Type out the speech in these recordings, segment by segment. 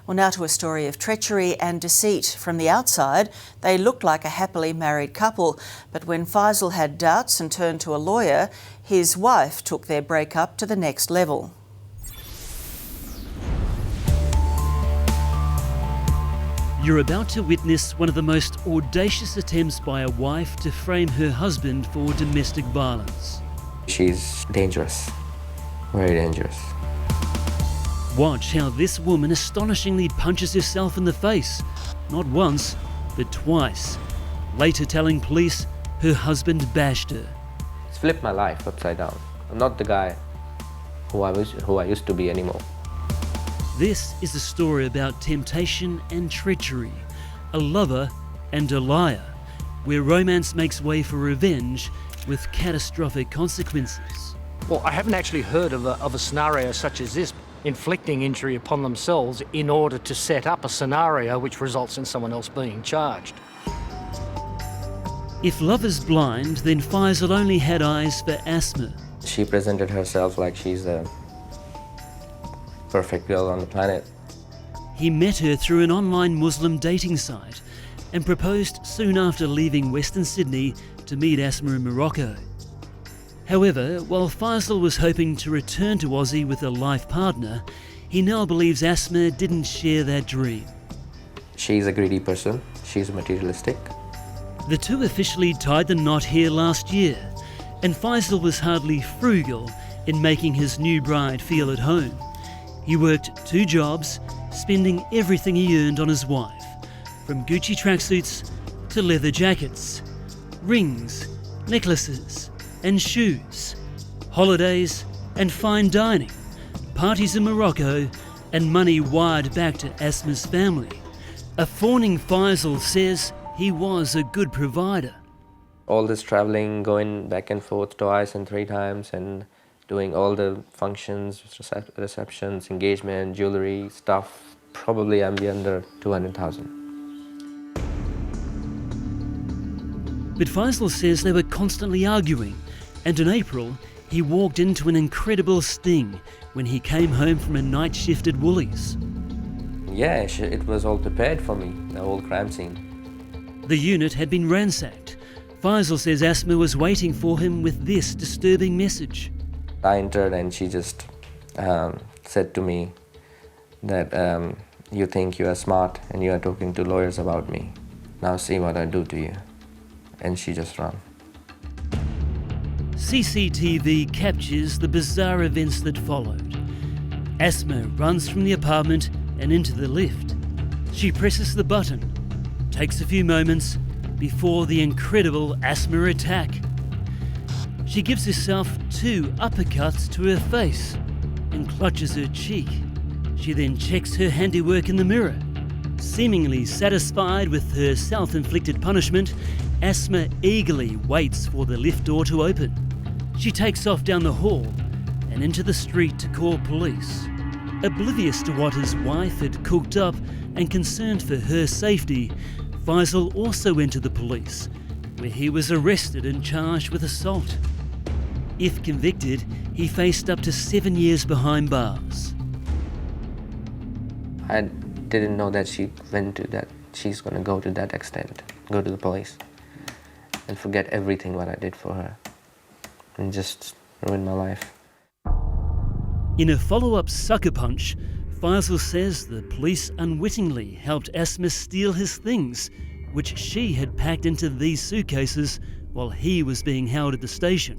Well, now to a story of treachery and deceit. From the outside, they looked like a happily married couple, but when Faisal had doubts and turned to a lawyer, his wife took their breakup to the next level. You're about to witness one of the most audacious attempts by a wife to frame her husband for domestic violence. She's dangerous, very dangerous. Watch how this woman astonishingly punches herself in the face, not once, but twice, later telling police her husband bashed her. It's flipped my life upside down. I'm not the guy who I used to be anymore. This is a story about temptation and treachery, a lover and a liar, where romance makes way for revenge with catastrophic consequences. Well, I haven't actually heard of a scenario such as this, inflicting injury upon themselves in order to set up a scenario which results in someone else being charged. If love is blind, then Faisal only had eyes for Asma. She presented herself like she's the perfect girl on the planet. He met her through an online Muslim dating site and proposed soon after leaving Western Sydney to meet Asma in Morocco. However, while Faisal was hoping to return to Aussie with a life partner, he now believes Asma didn't share that dream. She's a greedy person. She's materialistic. The two officially tied the knot here last year, and Faisal was hardly frugal in making his new bride feel at home. He worked 2 jobs, spending everything he earned on his wife, from Gucci tracksuits to leather jackets, rings, necklaces and shoes, holidays and fine dining, parties in Morocco and money wired back to Asma's family. A fawning Faisal says he was a good provider. All this traveling, going back and forth twice and 3 times and doing all the functions, receptions, engagement, jewellery, stuff, probably I'm under 200,000. But Faisal says they were constantly arguing, and in April he walked into an incredible sting when he came home from a night shift at Woolies. Yeah, it was all prepared for me, the whole crime scene. The unit had been ransacked. Faisal says Asma was waiting for him with this disturbing message. I entered and she just said to me that you think you are smart and you are talking to lawyers about me. Now see what I do to you. And she just ran. CCTV captures the bizarre events that followed. Asma runs from the apartment and into the lift. She presses the button. Takes a few moments before the incredible Asma attack. She gives herself 2 uppercuts to her face and clutches her cheek. She then checks her handiwork in the mirror. Seemingly satisfied with her self-inflicted punishment, Asma eagerly waits for the lift door to open. She takes off down the hall and into the street to call police. Oblivious to what his wife had cooked up and concerned for her safety, Faisal also entered the police, where he was arrested and charged with assault. If convicted, he faced up to 7 years behind bars. I didn't know that she's going to go to that extent, go to the police and forget everything what I did for her and just ruin my life. In a follow-up sucker punch, Faisal says the police unwittingly helped Asma steal his things, which she had packed into these suitcases while he was being held at the station.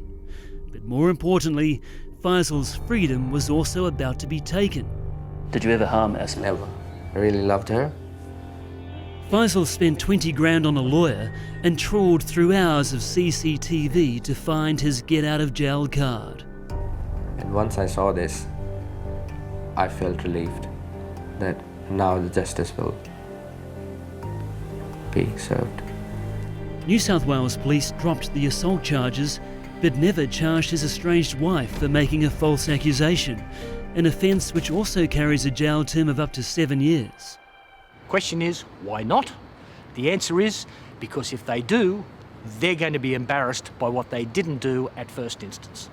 But more importantly, Faisal's freedom was also about to be taken. Did you ever harm Asma? Never. I really loved her. Faisal spent 20 grand on a lawyer and trawled through hours of CCTV to find his get-out-of-jail card. And once I saw this, I felt relieved that now the justice will be served. New South Wales Police dropped the assault charges, but never charged his estranged wife for making a false accusation, an offence which also carries a jail term of up to 7 years. Question is, why not? The answer is, because if they do, they're going to be embarrassed by what they didn't do at first instance.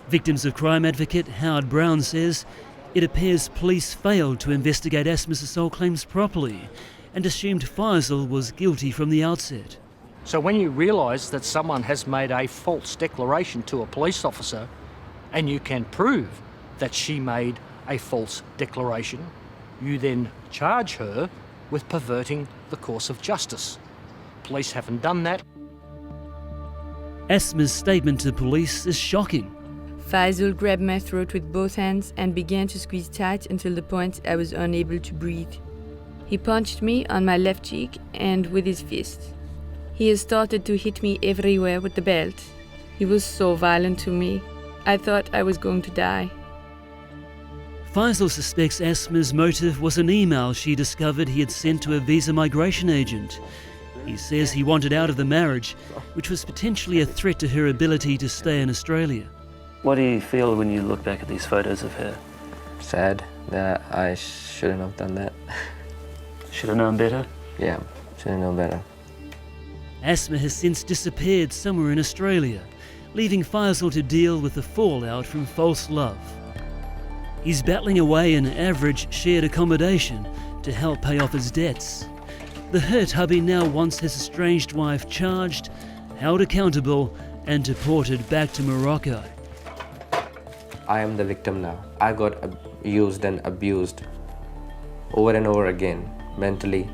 Victims of crime advocate Howard Brown says It appears police failed to investigate Asma's assault claims properly and assumed Faisal was guilty from the outset. So when you realise that someone has made a false declaration to a police officer and you can prove that she made a false declaration, you then charge her with perverting the course of justice. Police haven't done that. Asma's statement to police is shocking. Faisal grabbed my throat with both hands and began to squeeze tight until the point I was unable to breathe. He punched me on my left cheek and with his fist. He has started to hit me everywhere with the belt. He was so violent to me. I thought I was going to die. Faisal suspects Asma's motive was an email she discovered he had sent to a visa migration agent. He says he wanted out of the marriage, which was potentially a threat to her ability to stay in Australia. What do you feel when you look back at these photos of her? Sad that I shouldn't have done that. Should have known better? Yeah, should have known better. Asma has since disappeared somewhere in Australia, leaving Faisal to deal with the fallout from false love. He's battling away in average shared accommodation to help pay off his debts. The hurt hubby now wants his estranged wife charged, held accountable and deported back to Morocco. I am the victim now. I got used and abused over and over again, mentally,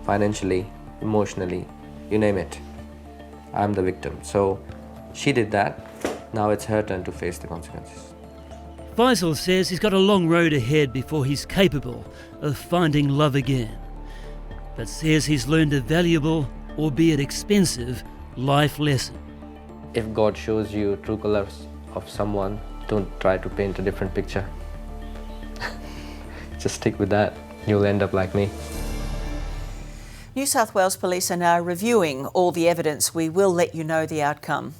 financially, emotionally, you name it. I'm the victim. So she did that. Now it's her turn to face the consequences. Faisal says he's got a long road ahead before he's capable of finding love again, but says he's learned a valuable, albeit expensive, life lesson. If God shows you true colors of someone, don't try to paint a different picture. Just stick with that. You'll end up like me. New South Wales Police are now reviewing all the evidence. We will let you know the outcome.